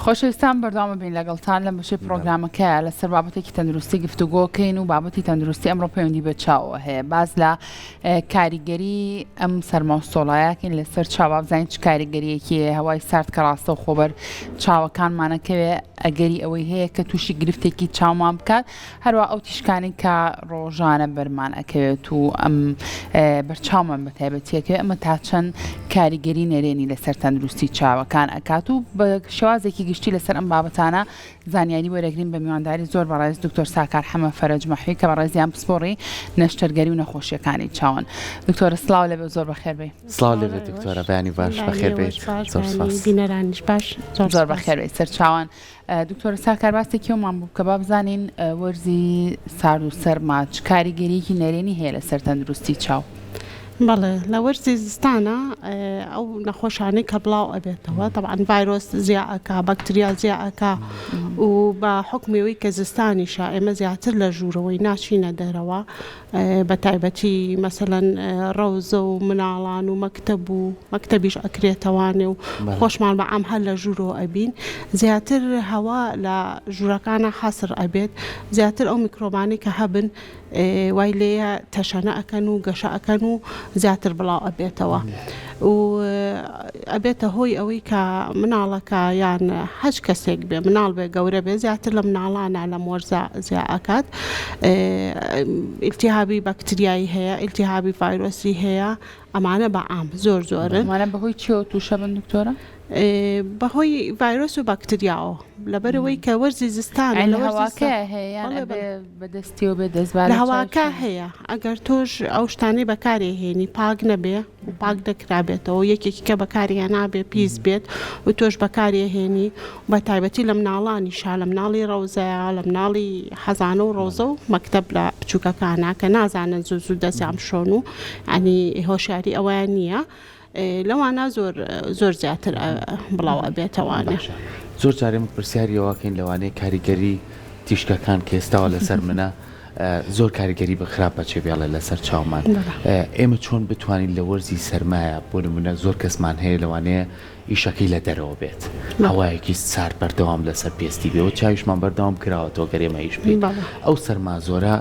خۆشەویستان بەردەوام بین لەگەڵتان لە بەشەی پرۆگرامەکە لەسەر بابەتێکی تەندروستی گفتوگۆکەین و بابەتی تەندروستی ئەمڕۆ پەیوەندی بە چاوە هەیە. باز لە کاریگەری ئەم سەرماستۆڵایەکەین لەسەر چاوە بزانین چ کاریگەریەکی هەوای سارد کە ڕاستە و خۆبەر چاوەکانمانەکەوێ ئەگەری ئەوەی هەیە کە تووشی گرفتێکی چاومان بکات، هەروە ئەو تیشکانی کە ڕۆژانە بەرمان ئەکەوێت و ئەم بەرچاومان بە تایبەتیەکەوێت ئەمە تا چەند کاریگەری نەرێنی لەسەر تەندروستی چاوەکان ئەکات و بە شێوازێکی گشتی لەسەر ئەم بابەتانە زانیاری وەرەگرین بە میوانداری زۆر بەڕێز دکتۆر ساکار حەمە فەرەج مەحوی کە بەڕێزیان پسپۆڕی نەشتەرگەری و نەخۆشیەکانی چاوان. دکتۆرە سڵاو لەبێ زۆر بەخێر بێ. سڵاو لەبێ دکتۆرە، بەیانی باش بەخێر بێت. بینەرانیش باش زۆر بەخێر بێت سەر چاوان. دکتۆرە ساکار باسێکیەوەمان بوو کە با بزانین وەرزی سارد و سەرما چ کاریگەریەکی نەرێنی هەیە لەسەر تەندروستی چاو؟ بەڵێ لە وەرزی زستانە ئەو نەخۆشانەی کە بڵاو ئەبێتەوە طبعاً ڤایرۆس زیائەکە، بەکتریا زیائەکە و بە حکمەوەی کە زستانیشە ئێمە زیاتر لە ژوورەوەی ناچینە دەرەوە، بە تایبەتی مەسەلەن ڕەوزە و مناڵان و مەکتەب و مەکتەبیش ئەکرێتەوانێ و خۆشمان بە ئەم هەر لە ژوورەوە ئەبین. زیاتر هەوا لە ژوورەکانە حەسر ئەبێت، زیاتر ئەو میکرۆبانەی کە هەبن وای لێیە تەشەنە ئەکەن و گەشە ئەکەن و زیاتر بڵاو ئەبێتەوە و ئەبێتە هۆی ئەوەی کە مناڵەکە یان هەچ کەسێک بێ مناڵ بێ گەورە بێ زیاتر لە مناڵانە لە مۆرزە زیائەکات ئیلتیهابی بەکتریایی هەیە، ئیلتیهابی ڤایرۆسی هەیە، ئەمانە بە عام زۆر زۆرن. ئەمانە بەهۆی چیەوە تووشە بن دکتۆرە؟ بەهۆی ڤایرۆس و بەکتریاوە لەبەرەوەی کە وەرزی زستانە لە هەواکە هەیە بەدەستی و بێ دەستبار لە هەواکە هەیە. ئەگەر تۆش ئەو شتانەی بەکاری هێنی پاک نەبێ و پاک دەکرابێتەوە یەکێکی کە بەکاریان نابێ پیس بێت و تۆش بەکاری هێنی بە تایبەتی لە مناڵانی شا لە مناڵی ڕەوزەیە لە مناڵی حەزانە و ڕۆزە و مەکتەب لە بچووکەکانە کە نازانن زوو دەستیان بشۆن و ینی هۆشیاری ئەویان نییە لەوانە زۆر زیاتر بڵاو ئەبێتەوانێ. زۆر جارێمە پرسیاریەوەکەین لەوانەیە کاریگەری تیشکەکان کە ئێستاوە لەسەر منە زۆر کاریگەری بە خراپ بەچێ بێڵێ لەسەر چاومان. ئێمە چۆن بتوانین لە وەرزی سەرمایە بۆ نمونە زۆر کەسمان هەیە لەوانەیە ئیشەکەی لە دەرەوە بێت، هەوایەکی سارد بەردەوام لەسەر پێستی بێ و چاویشمان بەردەوام کراوەتەوە گەرێمە ئیش بێت. ئەو سەرما زۆرە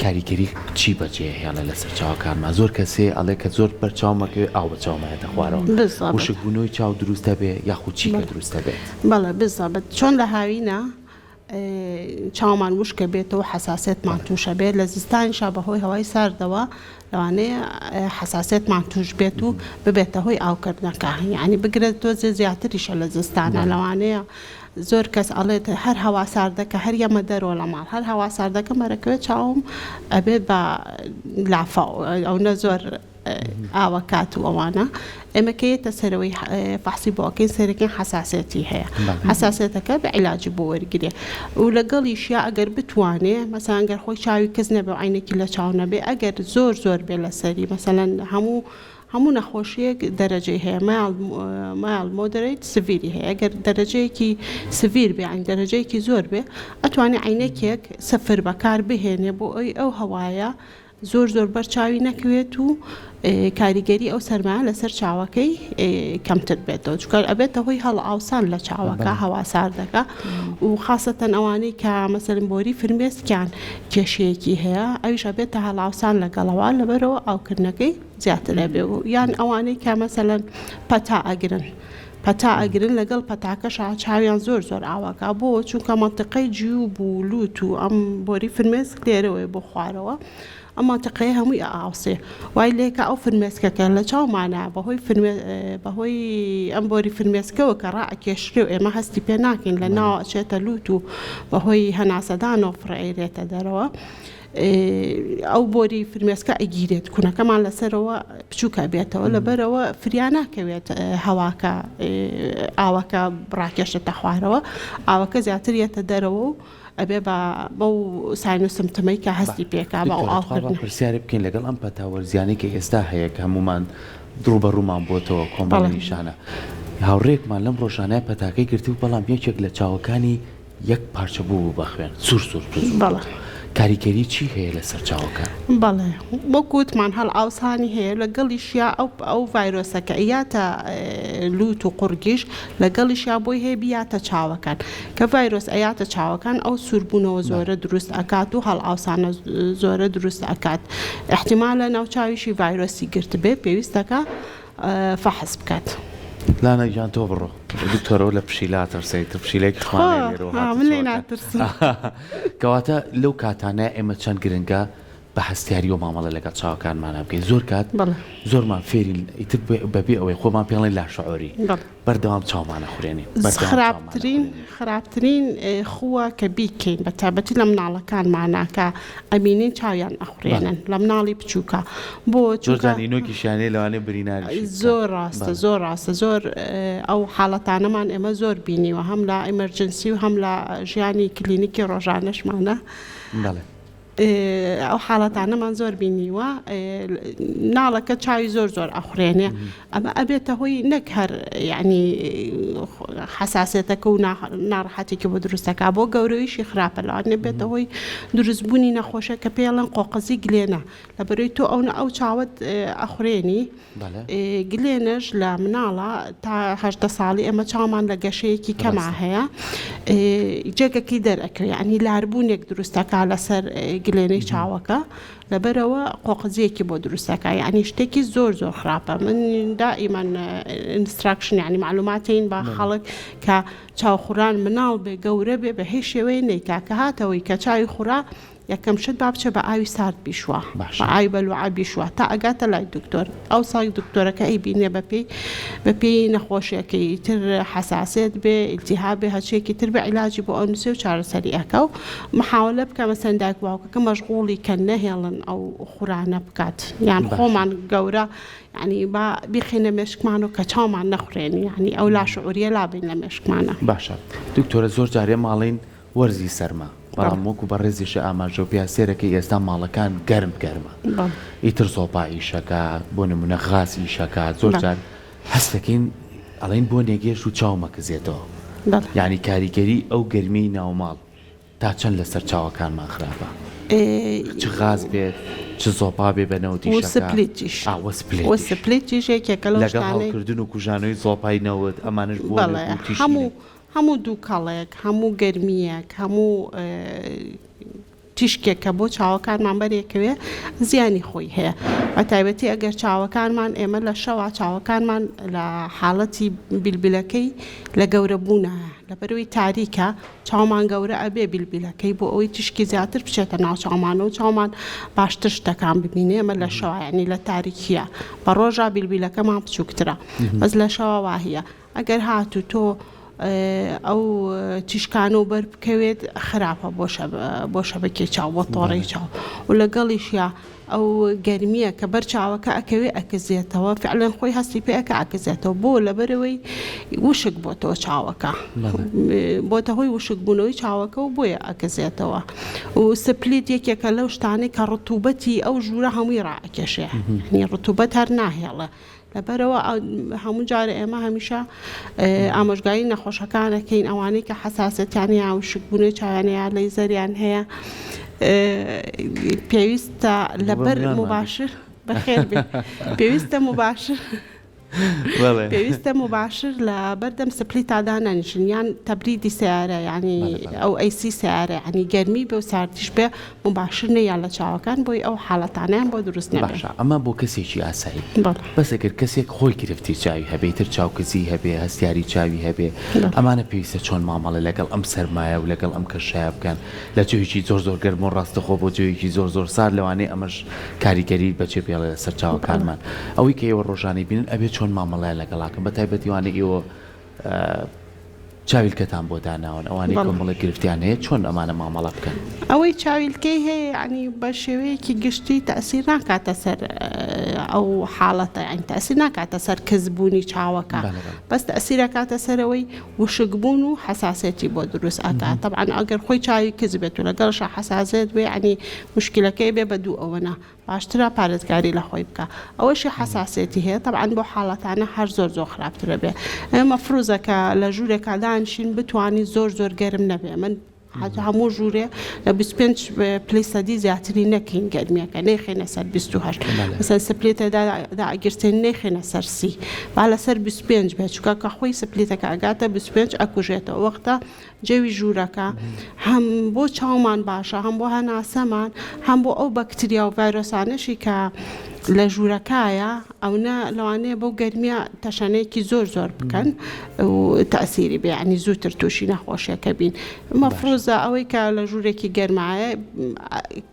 کاریگەری چی بەجێ هێڵە لەسەر چاوەکانمان؟ زۆر کەسێ ئەڵێ کە زۆر بەرچاومەکەوێ ئاو بە چاومایەتە خوارەوە وشک بوونەوەی چاو دروستە بێ یاخود چی کە دروستە بێت؟ بەڵێ بزەبێت چۆن لە هاوینە چاومان وشکە بێتەوە حساسێتمان تووشە بێت لە زستانیشا بەهۆی هەوای ساردەوە لەوانەیە حساسێتمان توش بێت و ببێتە هۆی ئاوکردنەکە یعنی بگرێت تۆزێ زیاتریشە لە زستانە لەوانەیە زۆر کەس ئەڵێت هەر هەوا ساردەکە هەر یەمە دەرۆ لە ماڵ هەر هەوا ساردەکە مەرەکەوێت چاوم ئەبێت بە لافە ئەو نە زۆر ئاوەکات و ئەوانە ئێمە کەیتە سەرەوەی فەحسی بۆکەین سەرەکەی حساسێتی هەیە حساسێتەکە بە عیلاجی بۆ وەرگێ و لەگەڵیشیا ئەگەر بتوانێ مەسەڵەن ئەگەر خۆی چاوی کەس نەبێ عینێکی لە چاو نەبێ ئەگەر زۆر بێ لەسەری مەسەڵەن هەموو نەخۆشیەک دەرەجەی هەیە مایڵ مۆدەریت سڤیری هەیە ئەگەر دەرەجەیەکی سڤیر بێ عین دەرەجەیەکی زۆر بێ ئەتوانێ عینێکێک سەفر بەکار بهێنێ بۆ ئەو هەوایە زۆر بەرچاوی نەکوێت و کاریگەری ئەو سەرمایە لەسەر چاوەکەی کەمتر بێتەوە چکە ئەبێتە هۆی هەڵ ئاوسان لە چاوەکە هەوا ساردەکە و خاصەتەن ئەوانەی کە مەسەڵەن بۆری فرمێسکیان کێشەیەکی هەیە ئەویش ئەبێتە هەڵ ئاوسان لەگەڵەوە لەبەرەوە ئاوکردنەکەی زیاتر ئەبێ و یان ئەوانەی کە مەسەڵەن پەتا ئەگرن لەگەڵ پەتاکەش چاویان زۆر ئاواکە بۆ چونکە مەنتقەی جیوب و لوت و ئەم بۆری فرمێسک لێرەوەی بۆ خوارەوە ئەم مەنتقەیە هەمووی ئاوسێ وای لێکە ئەو فرمێسکەکە لە چاومانە بەهۆی ئەم بۆری فرمێسکەوە کە ڕائکێشرێ و ئێمە هەستی پێ ناکەین لە ناو ئەچێتە لوت و بەهۆی هەناسەدانەوە فڕێرێتە دەرەوە ئەو بۆری فرمێسکە ئەگیرێت کوونەکەمان لەسەرەوە بچووکە بێتەوە لەبەرەوە فریان ناکەوێت هەواکە ئاوەکە ڕاکێشێتە خوارەوە ئاوەکە زیاترێتە دەرەوە و ئەبێ بەو ساین و سمتمەی کە هەستی پێکا بە ئاوکردن پرسیاری بکەین لەگەڵ ئەم پەتاوەرزیانی کە ئێستا هەیە کە هەمومان دڕوبەڕوومان بۆتەوە کۆمەڵی نیشانە هاوڕێکمان لەم ڕۆژانەیە پەتاکەی گرتی و بەڵام یەکێک لە چاوەکانی یەک پارچە بوو بە خوێن سوور کاریگەری چی هەیە لە سەرچاوەکان؟ بەڵێ بۆ گوتمان هەڵ ئاوسانی هەیە لەگەڵیشیا ئەو ڤایرۆسەکە ئەیاتە لوت و قورگیش لەگەڵیشیا بۆی هەیە بیاتە چاوەکان کە ڤایرۆس ئەیاتە چاوەکان ئەو سوربوونەوە زۆرە دروست ئەکات و هەڵ ئاوسانە زۆرە دروست ئەکات احتیمالە ناوچاویشی ڤایرۆسی گرت بێ پێویستەکە فەحس بکات. لانا گیان تۆ بڕۆ دکتۆرەوە لە پشیلا ترسیت پشیلێکی خوانێ من لێ ناترسم. کەواتە لەو کاتانە ئێمە چەند گرنگە بە هەستیاری و مامەڵە لەگەڵ چاوەکانمانە بکەین زۆر کات زۆرمان فێری ئیتر بەبێ ئەوەی خۆمان پێڵێن لاشعوری بەردەوام چاومانە خوێنین خراپترین خووە کە بیکەین بە تایبەتی لە مناڵەکانمانە کە ئەمینین چاویان ئەخورێنن لە مناڵی بچووکە بۆ زۆرجانینۆکیشانێ لەوانێ بریناری زۆر ڕاستە زۆر ڕاستە زۆر ئەو حاڵەتانەمان ئێمە زۆر بینیوە هەم لە ئەمەرجنسی و هەم لە ژیانی کلینیکی ڕۆژانەشمانە ئەو حاڵەتانەمان زۆر بینیوە ناڵەکە چاوی زۆر ئەخورێنێ ئەمە ئەبێتە هۆی نەک هەر یعنی حساسێتەکە و ناڕەحەتێکی بۆ دروستەکە بۆ گەورەیشی خراپە لەوانێ بێتە هۆی دروستبوونی نەخۆشە کە پێڵەن قۆقەزی گلێنە لەبەرەوەی تۆ ئەو چاوت ئەخورێنی گلێنەش لە مناڵە تا 18 ساڵی ئەمە چاومان لە گەشەیەکی کەما هەیە جێگەکەی دەرەکەوێت ینی لاربوونێک دروستەکە لەسەر گلێنەی چاوەکە لەبەرەوە قۆقزیەکی بۆ دروستەکە یعنی شتێکی زۆر خراپە من دائیمەن ئینستراکشن ینی معلوماتین با خەڵک کە چاوخوران مناڵ بێ گەورە بێ بە هیچ شێوەیە نەیکا کە هاتەوەی کە چاوی خورا یەکەم شت با بچێ بە ئاوی سارد بیشوە بە ئاوی بەلوعە بیشوە تا ئەگاتە لای دکتۆر ئەو ساڵی دکتۆرەکە ئەی بینێ بەپێی نەخۆشیەکەی تر حساسێت بێ ئیلتیهاب بێ هەچێکی تر بە عیلاجی بۆ ئەو نووسێ و چارەسەری ئەکە و محاولە بکە مەسەن دایک باوکەکە مەشغوڵی کە نەهێڵن ئەو خورانە بکات یان خۆمان گەورە ینی با بیخینە مێشکمان و کە چاومان نەخورێنی ینی ئەو لاشعوریە لابین لە مێشکمانە. باشە دکتۆرە زۆر جارێ ماڵین وەرزی سەرما بەڵام وەکو بە ڕێزیشە ئاماژە و پیاسێرەکەی ئێستا ماڵەکان گەرمە ئیتر زۆپا ئیشەکە بۆ نمونە غاز ئیشەکە زۆر جار هەستەکەین ئەڵین بۆ نێگێش و چاومەکەزێتەوە یعنی کاریگەری ئەو گەرمی ناوماڵ تا چەند لەسەر چاوەکانمان خراپە چ غاز بێت چ زۆپا بێ بەنەوتی سپلیتیشێکێکە لەگەڵ هەڵکردن و کوژانەوەی زۆپای نەوت ئەمانش بۆ هەموو دووکەڵێک هەموو گەرمیەک هەموو تیشکێکە بۆ چاوەکانمان بەرێکەوێ زیانی خۆی هەیە بە تایبەتی ئەگەر چاوەکانمان ئێمە لە شەوا چاوەکانمان لە حاڵەتی بیلبیلەکەی لە گەورەبوونە لەبەرەوەی تاریکە چاومان گەورە ئەبێ بیلبیلەکەی بۆ ئەوەی تشکی زیاتر بچێتە ناو چاومانە و چاومان باشتر شتەکان ببینێ ئەمە لە شەوایانی لە تاریکیە بە ڕۆژە بیلبیلەکەمان بچووکترە بەس لە شەوا واهەیە ئەگەر هاتو تۆ ئەو تیشکان و بەر بکەوێت خراپە بۆ شەبەکێ چاو بۆ تۆڕی چاو و لەگەڵیشیا ئەو گەرمیە کە بەر چاوەکە ئەکەوێ ئەکەزێتەوە فعلەن خۆی هەستی پێەکە ئەکەزێتەوە بۆ لەبەرەوەی وشک بۆ تۆ چاوەکە بۆتە هۆی وشک بوونەوەی چاوەکە و بۆیە ئەکەزێتەوە و سپلیت یەکێکە لەو شتانەی کە ڕتوبەتی ئەو ژوورە هەمووی ڕائەکێشێ نی ڕتوبەت هەر ناهێڵە لەبەرەوە هەموو جارە ئێمە هەمیشە ئامۆژگاری نەخۆشەکانەکەین ئەوانەی کە حساسەتیانی یا وشکبوونەوەی چاوانەیە لەی زەریان هەیە پێویستە لەبەر مباشر بەخێر بێ پێویستە مباشر لە بەردەم سپلی تادانەنیشن یان تەبریدی سیارە ینی ئەو ئەیسی سیارە ینی گەرمی بێ و ساردیش بێ مباشر نەیان لە چاوەکان بۆی ئەو حاڵەتانیان بۆ دروست نەبێت. ئەمە بۆ کەسێکی ئاسایی بەس ئەگەر کەسێک خۆی گرفتی چاوی هەبێ تر چاوکەزی هەبێ هەستیاری چاوی هەبێ ئەمانە پێویستە چۆن مامەڵە لەگەڵ ئەم سەرمایە و لەگەڵ ئەم کەشایە بکەن لە جۆیەکی زۆر گەرم و ڕاستەخۆ بۆ جۆیەکی زۆر سارد لەوانەیە ئەمەش کاریگەری بەچێ پێڵێ لەسەر چاوەکانمان ئەوەی کە ئێوە ڕۆژانەی بینن ئەبێ چۆن مامەڵای لەگەڵ بە تایبەتیوانە ئێوە چاویلکەتان بۆ داناون ئەوانەی کۆمەڵە گرفتیان هەیە چۆن ئەمانە مامەڵە بکەن ئەوەی چاویلکەی هەیە ینی بە شێوەیەکی گشتی تەئسیر ناکاتە سەر ئەو حاڵەتە یعنی تەئسیر ناکاتە سەر کەزبوونی چاوەکە بەس تەئسیرە کاتە سەرەوەی وشکبوون و حساسێتی بۆ دروست ئەکات طبعاً ئەگەر خۆی چاوی کەز بێت و لەگەڵشە حساسێت بێ ینی مشکلەکەی بێ بە دوو ئەوەنە باشترە پارێزگاری لە خۆی بکە ئەوەشی حساسێتی هەیە طبعاً بۆ حاڵەتانە هەر زۆر خراپترە بێ مەفروزەکە لە ژوورێکە دانشین بتوانانی زۆر گەرم نەبێ من هەموو ژوورێ لە 25 پلەی سەدی زیاتری نەکەین گەرمیەکە نەیخێنە سەر 28 مەسەن سپلێتەدا ئەگرتێن نەیخێنە سەر 30 با لەسەر 25 بێت چونکە کە خۆی سپلێتەکە ئەگاتە 25 ئەکوژێتەوە وەختە جەوی ژوورەکە هەم بۆ چاومان باشە هەم بۆ هەناسەمان هەم بۆ ئەو بەکتریا و ڤایرۆسانەشی کە لە ژوورەکایە ئەوە لەوانەیە بەو گەرمیە تەشانەیەکی زۆر بکەن و تەسیری بێ ینی زووتر تووشی نەخۆشیەکە بین مەفروزە ئەوەی کە لە ژوورێکی گەرمایە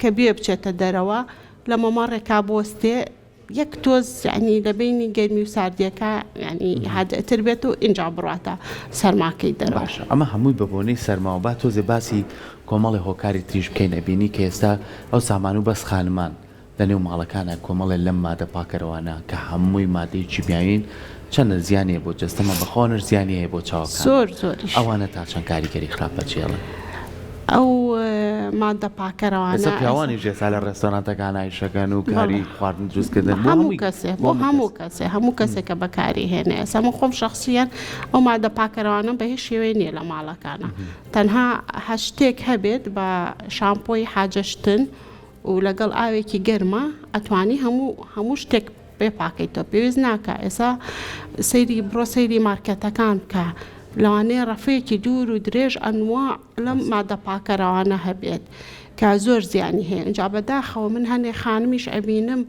کە بێ بچێتە دەرەوە لە مەمەڕێکا بۆستێ یەک تۆز ینی لە بینی گەرمی و ساردیەکە ینی هادەتر بێت و اینجا بڕاتە سەرماکەی دەرەوە باشە ئەمە هەمووی بەبوونەی سەرماوە با تۆزێ باسی کۆمەڵی هۆکاری تریش بکەین ئەبینی کە ئێستا ئەو سامان و بەس خانمان لە نێو ماڵەکانە کۆمەڵێ لەم مادە پاکەرەوانە کە هەمووی مادەیەکی بیاین چەندە زیانێ بۆ جەستەمە بەخۆنر زیانی هەیە بۆ چاوەکان زۆریش ئەوانە تا چەند کاریگەری خراپە چێڵن ئەو مادە پاکەرەوانە پیاوانی ژێسا لە ڕێستۆرانتەکان ئایشەکەن و کاری خواردن دروستکردن بۆ هەموو کەسێکە بەکاری هێنێ ئەسا من خۆم شخصیان ئەو مادە پاکەرەوانە بە هیچ شێوەی نییە لە ماڵەکانە تەنها هەشتێک هەبێت بە شامپۆی حاجەشتن و لەگەڵ ئاوێکی گەرمە ئەتوانی هەموو شتێک بێ پاکەیتەوە پێویست ناکە ئێسا بڕۆ سەیری مارکێتەکان بکە لەوانەیە ڕەفەیەکی دوور و درێژ ئەنواع لەم مادە پاکەرەوانە هەبێت کە زۆر زیانی هەیە اینجا بەداخەوە من هەندێک خانمیش ئەبینم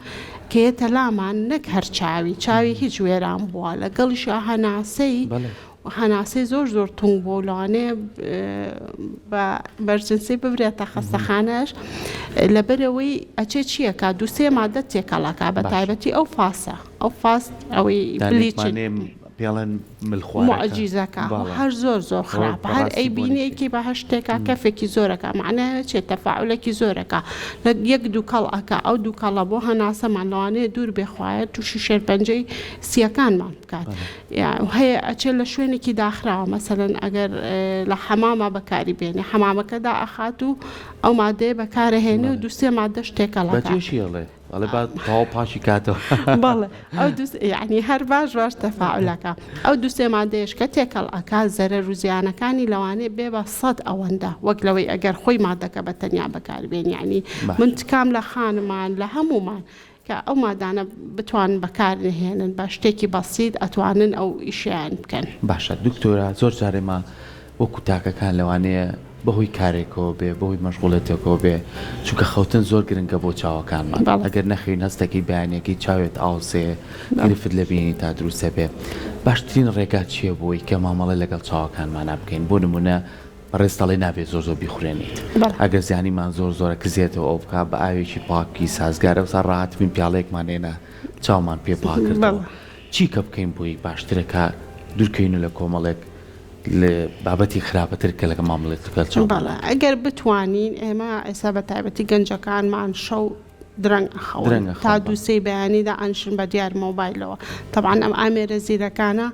کێتە لامان نەک هەر چاوی هیچ وێران بووە لەگەڵیش هەناسەی زۆر تونگ بۆ لەوانەیە بە بەرجنسی ببرێتە خەستەخانەش لەبەرەوەی ئەچێ چیەکە دووسێ مادە تێکەڵەکە بە تایبەتی ئەو فاست ئەوەی بلیچن پێڵەن ملخوارەکە معجیزەکە هەر زۆر خراپە هەر ئەی بینەیەکی بە هەشتێکە کەفێکی زۆرەکە معناە چێت تەفاعولێکی زۆرەکە لە یەک دووکەڵەکە ئەو دووکەڵە بۆ هەناسەمان لەوانەیە دوور بێخوایە تووشی شێرپەنجەی سیەکانمان بکات هەیە ئەچێت لە شوێنێکی داخراوە مەسەلەن ئەگەر لە حەمامە بەکاری بێنێ حەمامەکەدا ئەخات و ئەو مادەیە بەکارەهێنێ و دووسێ مادە شتێکەڵەکە بەڵێ با تاو پاشی کاتەوە بەڵێ ئەو ینی هەر باش تەفاعولەکە ئەو دووسێ مادەیەش کە تێکەڵ ئەکا زەرەر و زیانەکانی لەوانەیە بێ بە 100 ئەوەندە وەک لەوەی ئەگەر خۆی مادەکە بە تەنیا بەکاربێن ینی من تکام لە خانمان لە هەمومان کە ئەو مادانە بتوان بەکارهێنن بە شتێکی بەسیط ئەتوانن ئەو ئیشیان بکەن باشە دکتۆرە زۆر جارێمە وەکو تاکەکان لەوانەیە بەهۆی کارێکەوە بێ بەهۆی مەشغوڵێتێکەوە بێ چونکە خەوتن زۆر گرنگە بۆ چاوەکانمان ئەگەر نەخوێن هەستێکی بەیانێکی چاوێت ئاوسێ گرفت لە بینی تا دروستە بێ باشترین ڕێگا چییە بۆی کە مامەڵە لەگەڵ چاوەکانمانە بکەین بۆ نمونە ڕێستەڵی نابێت زۆر بیخورێنیت ئەگەر زیانیمان زۆرە کزیێتەوە ئەو بکە بە ئاوێکی پاکی سازگارە وسا ڕاهاتبین پیاڵێکمانێنە چاومان پێ پاکردەوە چی کە بکەین بۆی باشترەکە دوورکەین و لە کۆمەڵێک لە بابەتی خراپەتر کە لەگە مامەڵێتەکە بەڵێ ئەگەر بتوانین ئێمە ئێستا بە تایبەتی گەنجەکانمان شەو درەنگ ئەخەون تا دووسەی بەیانیدا ئەنشن بە دیار مۆبایلەوە طبعاً ئەم ئامێرە زیرەکانە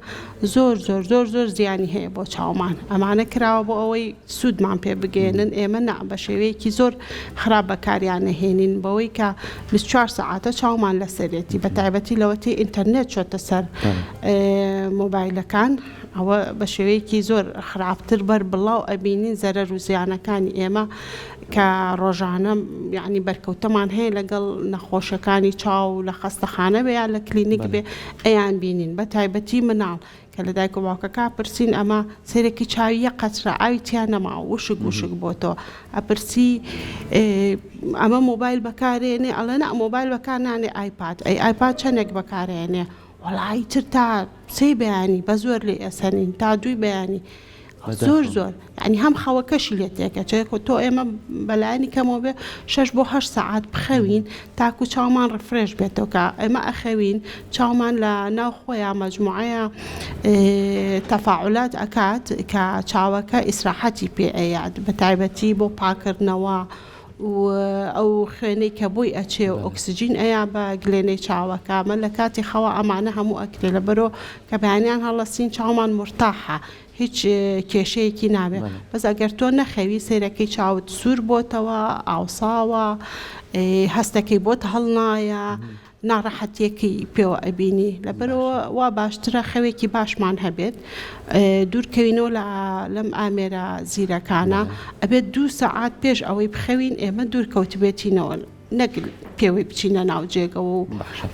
زۆر زیانی هەیە بۆ چاومان ئەمانە کراوە بۆ ئەوەی سوودمان پێ بگێنن ئێمە نا بە شێوەیەکی زۆر خراپ بەکاریانە هێنین بەوەی کە 24 ساعتە چاومان لەسەرێتی بە تایبەتی لەوەتی ئینتەرنێت چۆتە سەر مۆبایلەکان ئەوە بە شێوەیەکی زۆر خراپتر بەر بڵاو ئەبینین زەرەر و زیانەکانی ئێمە کە ڕۆژانە یعنی بەرکەوتەمان هەیە لەگەڵ نەخۆشەکانی چاو لە خەستەخانە بێ یا لە کلینیک بێ ئەیان بینین بە تایبەتی مناڵ کە لە دایک و باوکەکە پرسین ئەمە سێرەکی چاوی یەک قەترە ئاوی تیان نەما وشک بۆ تۆ ئەپرسی ئەمە مۆبایل بەکارێنێ ئەڵێ نە مۆبایل بەکار نانێ ئایپاد چەندێک بەکارێنێ وەڵای تر تا سێ بەیانی بە زۆر لێ ئەسەنین تا دوی بەیانی زۆر ینی هەم خەوەکەشی لێ تێکە چێکۆ تۆ ئێمە بەلایانی کەمەوە بێ 6 بۆ 8 ساعات بخەوین تاکو چاومان ڕفرێش بێتەوە کە ئێمە ئەخەوین چاومان لە ناو خۆیان مەجموعەیە تەفاعولات ئەکات کە چاوەکە ئیسراحەتی پێ ئەیاد بە تایبەتی بۆ پاکردنەوە و ئەو خوێنەی کە بۆی ئەچێ و ئۆکسسیجین ئەیا بە گلێنەی چاوەکە من لە کاتی خەوە ئەمانە هەموو ئەکرێ لە بەرۆ کە بەیانیان هەڵەسین چاومان مرتاحە هیچ کێشەیەکی نابێت بەس ئەگەر تۆ نەخەوی سێرەکەی چاوت سوور بۆتەوە ئاوساوە هەستەکەی بۆت هەڵنایە ناڕەحەتیەکی پێوە ئەبینی لەبەرەوە وا باشترە خەوێکی باشمان هەبێت دوورکەوینەوە لەم ئامێرە زیرەکانە ئەبێت 2 سەعات پێش ئەوەی بخەوین ئێمە دوورکەوت بێتینەوە نەک پێوەی بچینە ناوجێگە و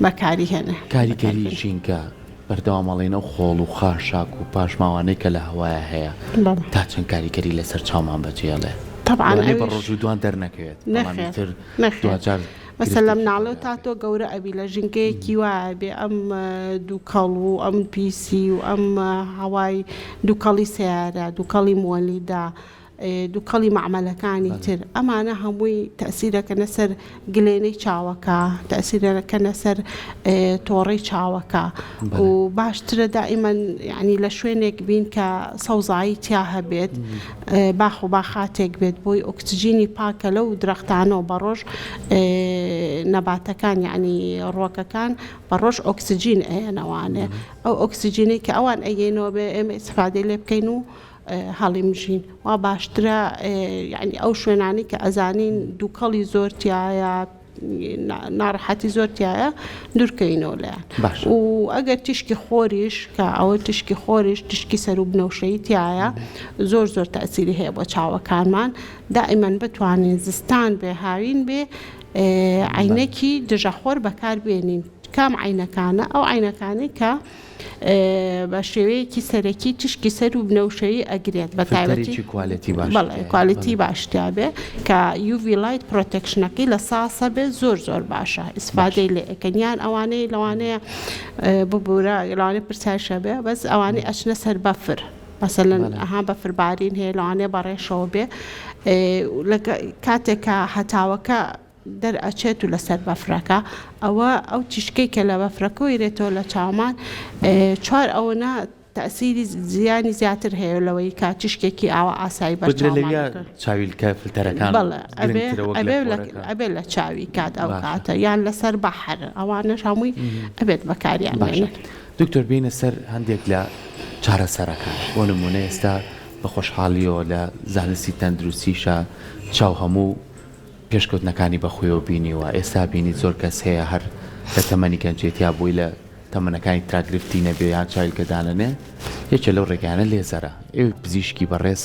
بەکاری هێنە کاریگەری ژینگە بەردەوامەڵێنە خۆڵ و خاشاک و پاشماوانەی کە لە هەوایە هەیە تا چەند کاریگەری لەسەر چاومان بەجێڵێ طبعا بە ڕۆژ و دوان دەرنەکەوێت مەسەلەم ناڵێ تا تۆ گەورە ئەبی لە ژنگەیەکی وایە بێ ئەم دووکەڵ و ئەم پیسی و ئەم هەوای دووکەڵی سیارە دووکەڵی مۆلیدا دووکەڵی معمەلەکانی تر ئەمانە هەمووی تەسیرەکەنە سەر گلێنەی چاوەکە تەسیرەکەنە سەر تۆڕەی چاوەکە و باشترە دائیمەن یعنی لە شوێنێک بین کە سەوزایی تیا هەبێت باخ و باخاتێک بێت بۆی ئۆکسجینی پاکە لەو درەختانەوە بەڕۆژ نەباتەکان یعنی ڕۆکەکان بەڕۆژ ئۆکسجین ئەیەنەوانێ ئەو ئۆکسجینی کە ئەوان ئەگەینەوە بێ ئێمە ئیستفادەی لێ بکەین و هەڵیمژین وا باشترە یعنی ئەو شوێنانی کە ئەزانین دووکەڵی زۆرتیایە ناڕەحەتی زۆرتیایە دوورکەینەوە لەیان و ئەگەر تیشکی خۆریش کە ئەوە تشکی خۆریش تشکی سەر و بنەوشەیتیایە زۆر تەسیری هەیە بۆ چاوەکانمان دائیمەن بتوانین زستان بێ هاوین بێ عینەکی دژەخۆر بەکار بێنین کام عینەکانە ئەو عینەکانی کە بە شێوەیەکی سەرەکی تشکی سەر و بنەوشەیی ئەگرێت بە تایبەتی کوالیتی باشتیا بێ کە UV light protectionەکەی لە ساسە بێ زۆر باشە ئیسفادەی لێ ئەکەنیان ئەوانەی لەوانەیە ببوورە لەوانەیە پرسایشە بێ بەس ئەوانەی ئەچنە سەر بەفر مثلەن ئەها بەفربارین هەیە لەوانەیە بەڕێشەوە بێ کاتێکە هەتاوەکە دەرئەچێت و لەسەر بەفرەکە ئەو تیشکەی کە لە بەفرەکە ویرێتەوە لە چاومان چوار ئەوەنە تەسیری زیانی زیاتر هەیە لەوەی کا تیشکێکی ئاوا ئاسایی بەر چاویلکە فلتەرەکان ئەبێت لە چاوی کات ئەو کاتە یان لەسەر بەحر ئەوانەش هەمووی ئەبێت بەکاریان بێنن. دکتۆر بینە سەر هەندێک لە چارەسەرەکان بۆ نمونە ئێستا بە خۆشحاڵیەوە لە زانستی تەندروستیشە چاو هەموو پێشکەوتنەکانی بەخۆیەوە بینیوە ئێستا بینی زۆر کەس هەیە هەر لە تەمەنی گەنجێتیا بووی لە تەمەنەکانی تراگرفتی نەبێ یان چاویلکەدانەنێ یەکێ لەو ڕێگانە لێزەرە ئێوە پزیشکی بەڕێز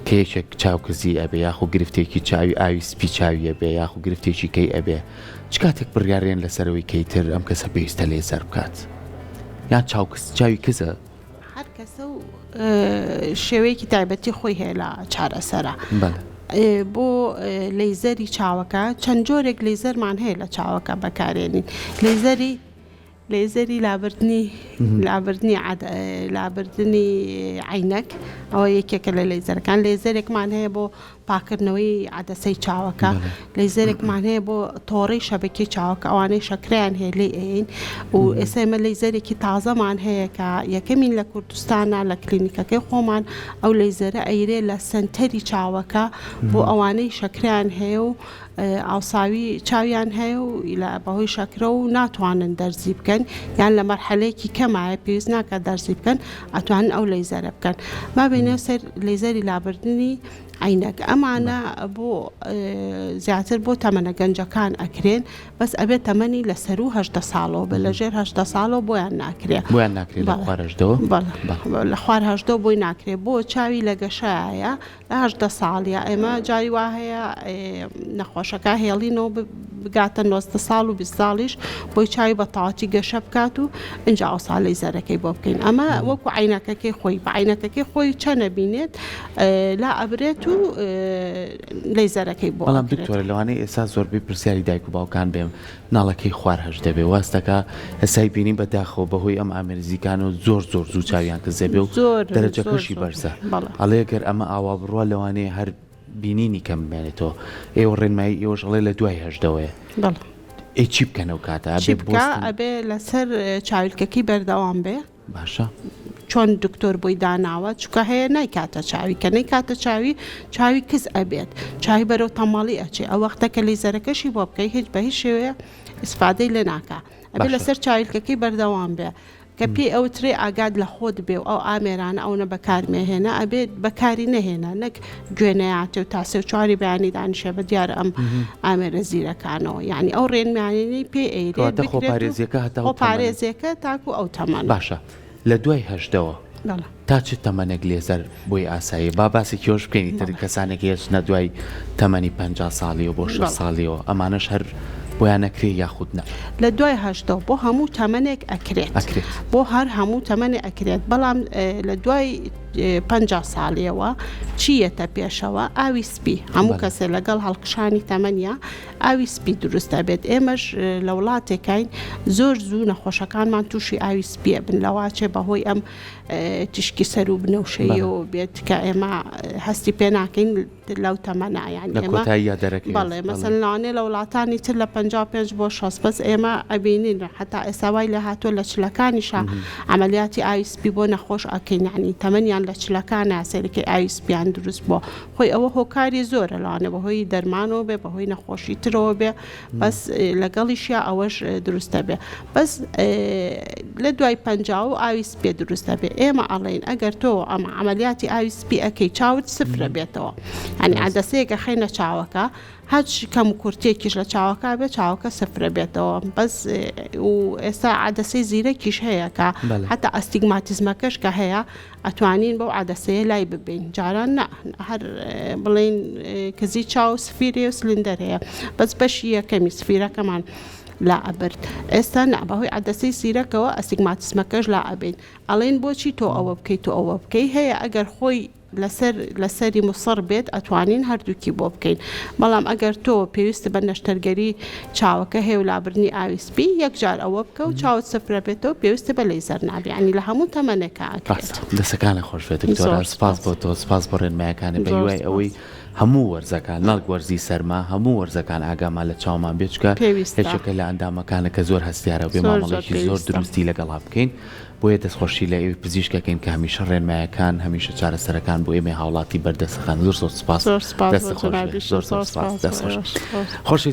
کە یەکێک چاوکزی ئەبێ یاخو گرفتێکی چاوی ئاوی سپی چاویە بێ یاخو گرفتێکی کەی ئەبێ چ کاتێک بڕیارێن لەسەرەوەی کەیتر ئەم کەسە پێویستە لێزەر بکات یان چاوی کزە هەر کەسە و شێوەیەکی تایبەتی خۆی هەیە لە چارەسەرە بۆ لەیزەری چاوەکە چەند جۆرێک لەیزەرمان هەیە لە چاوەکە بەکارێنین لەیزەری لابردنی عینەک ئەوە یەکێکە لە لەیزەرەکان لەیزەرێکمان هەیە بۆ پاکردنەوەی عەدەسەی چاوەکە لەیزەرێکمان هەیە بۆ تۆڕەی شەبەکەی چاوەکە ئەوانەی شەکرەیان هەیە لێ ئەین و ئێستا ئێمە لەیزەرێکی تازەمان هەیە کە یەکەمین لە کوردستانە لە کلینیکەکەی خۆمان ئەو لەیزەرە ئەیرێ لە سەنتەری چاوەکە بۆ ئەوانەی شەکرەیان هەیە و ئاوساوی چاویان هەیە و بەهۆی شەکرە و ناتوانن دەرزی بکەن یان لە مەرحەلەیەکی کەمایە پێویست ناکات دەرزی بکەن ئەتوانن ئەو لەیزەرە بکەن ما بینێ سەر لەیزەری لابردنی عینەک ئەمانە بۆ زیاتر بۆ تەمەنە گەنجەکان ئەکرێن بەس ئەبێت تەمەنی لە سەر و 18 ساڵەوە بە لەژێر 18 ساڵەوە بۆیان ناکرێت لە خوار 18 بۆی ناکرێت بۆ چاوی لە گەشایە لە 18 ساڵیە ئێمە جاری وا هەیە نەخۆشەکە هێڵینەوە بگاتە 90 ساڵ و 20 ساڵیش بۆی چاوی بە تەواوەتی گەشە بکات و اینجا ئەو ساڵ لەیزەرەکەی بۆ بکەین ئەمە وەکو عینەکەکەی خۆی بە عینەکەکەی خۆی چەنە بینێت لا ئەبرێت و لەیزەرەکەی بۆ بەڵام دکتۆرە لەوانەیە ئێستا زۆربەی پرسیاری دایک و باوکان بێم ناڵەکەی خوار هەش دەبێ واستەکە ئەسای بینی بەداخەوە بەهۆی ئەم ئامێرزیکان و زۆر زوو چاویان کەزێ بێ و دەرەجەکەشی بەرزە ئەڵێ گەر ئەمە ئاوا بڕوە لەوانەیە هەر بینینی کەم بمێنێتەوە ئێوە ڕێنمایی ئێوەش ئەڵێ لە دوای هەشدەوەیە ئەی چی بکەنەوە کاتە ئەبێ لەسەر چاویلکەکەی بەردەوام بێ باشە چۆن دکتۆر بۆی داناوە چکە هەیە نایکاتە چاوی کە نەیکاتە چاوی کز ئەبێت چاوی بەرەو تەماڵی ئەچێ ئەو وەختەکە لەیزەرەکەشی بۆ بکەی هیچ بە هیچ شێوەیە ئیسفادەی لێ ناکە ئەبێ لەسەر چاویلکەکەی بەردەوام بێ کە پێی ئەوترێ ئاگاد لە خۆت بێ و ئەو ئامێرانە ئەو نە بەکارمێهێنا ئەبێت بەکاری نەهێنا نەک گوێنەیاتێ و تاسێ و چواری بەیانی دانیشە بە دیارە ئەم ئامێرە زیرەکانەوە یعنی ئەو ڕێنمانینەی پێ ئەیرێت خۆپارێزیەکە هەتا پارێزیەکە تاکو ئەو تەمان باشە لە دوای هەشتەوە تا چ تەمەنێک لێزەر بۆی ئاسایی با باسی کێش بکەینی تر کەسانێک هێش نەدوای تەمەنی 50 ساڵی و بۆ 6 ساڵیەوە ئەمانەش هەر بۆیان نەکرێ یاخود نە لە دوای هەشتەوە بۆ هەموو تەمەنێک ئەکرێت بۆ هەر هەموو تەمەنێ ئەکرێت بەڵام لە دوای 50 ساڵیەوە چیەتە پێشەوە ئاوی سپی هەموو کەسێ لەگەڵ هەڵقشانی تەمەنیە ئاوی سپی دروستە بێت ئێمەش لە وڵاتێکین زۆر زوو نەخۆشەکانمان تووشی ئاوی سپیە بن لەواچێ بەهۆی ئەم تشکی سەر و بنەوشەیە و بێت کە ئێمە هەستی پێ ناکەین لەو تەمەنایان بەڵێ مەسەلانێ لە وڵاتانی تر لە 55 بۆ 6 بەس ئێمە ئەبینین حتا ئێساوای لە هاتووە لە چلەکانیشە عملیاتی ئاوی سپی بۆ نەخۆش ئەکەین یعنی تەمەنیان لە چلەکان یاسەرەکەی ئاوی سپیان دروست بۆ خۆی ئەوە هۆکاری زۆرە لەوانێ بەهۆی دەرمانەوە بێ بەهۆی نەخۆشی ترەوە بێ بەس لەگەڵیشیا ئەوەش دروستە بێ بەس لە دوای 50 و ئاوی سپێ دروستە بێ ئێمە ئەڵێن ئەگەر تۆ ئەم عملیاتی ئاوی سپی ئەەکەی چاوت سفرە بێتەوە ئەنی عەدەسەیەکە خێنە چاوەکە هەچ کەم کورتێکیش لە چاوەکە بێ چاوەکە سفرە بێتەوە بەس و ئێستا عەدەسەی زیرەکیش هەیە کە حتا ئەستیگماتیزمەکەش کە هەیە ئەتوانین بەو عەدەسەیە لای ببین جاران نە هەر بڵین کزی چاو سفیرێ و سلندەر هەیە بەس بەشی یەکەمی سفیرەکەمان لا ئەبرد ئێستا بەهۆی عەدەسەی سیرەکەوە ئەستیگماتیزمەکەش لا ئەبین ئەڵێن بۆچی تۆ ئەوە بکەیت و ئەوە بکەی هەیە ئەگەر خۆی لەسەری مصر بێت ئەتوانین هەردووکی بۆ بکەین بەڵام ئەگەر تۆ پێویستە بە نەشتەرگەری چاوەکە هەیە و لابرنی ئاوی سپی یەکجار ئەوە بکە و چاوت سفرە بێتەوە پێویستە بە لەیزەر نابێ ینی لە هەموو تەمەنێکە دەسەکانە خۆش بێت دکتۆر سپاس بۆ تۆ سپاس بۆ ڕێنمایەکانە بە هیوای ئەوەی هەموو وەرزەکان نەڵک وەرزی سەرما هەموو وەرزەکان ئاگامان لە چاومان بێچکە هێچەکە لە ئەندامەکانە کە زۆر هەستیارە بێ مامەڵێکی زۆر دروستی لەگەڵا بکەین بۆیە دەستخۆشی لە ئێوەی پزیشکەکەین کە هەمیشە ڕێنمایەکان هەمیشە چارەسەرەکان بۆ ئێمە هاوڵاتی بەردەستەکان زۆر سپاس خۆشی